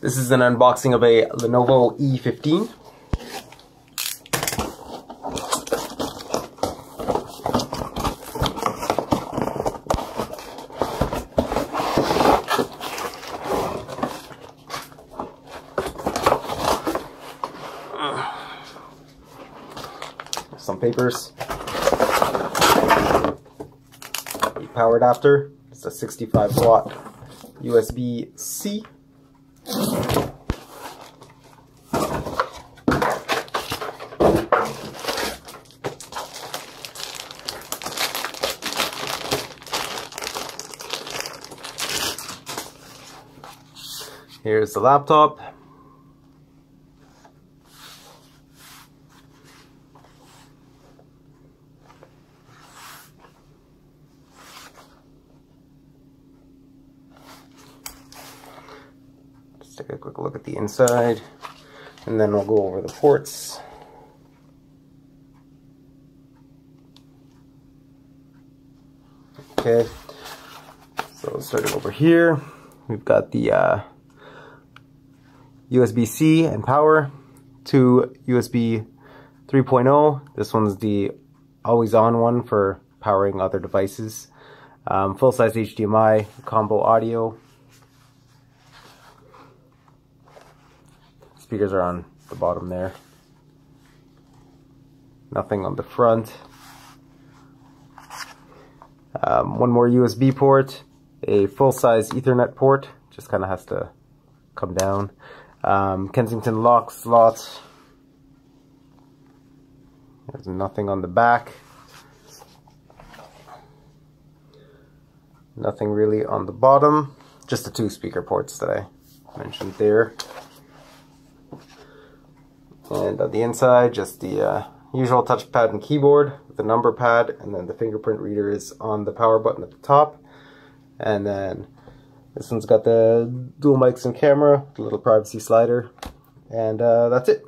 This is an unboxing of a Lenovo E15. Some papers. A power adapter. It's a 65 watt USB-C. Here's the laptop. Let's take a quick look at the inside, and then we'll go over the ports. Okay, so starting over here, we've got the USB-C and power to USB 3.0. This one's the always-on one for powering other devices. Full-size HDMI, combo audio. Speakers are on the bottom there. Nothing on the front. One more USB port, a full-size Ethernet port, just kind of has to come down. Kensington lock slots. There's nothing on the back. Nothing really on the bottom. Just the two speaker ports that I mentioned there. And on the inside, just the usual touchpad and keyboard with the number pad, and then the fingerprint reader is on the power button at the top. And then this one's got the dual mics and camera, the little privacy slider, and that's it.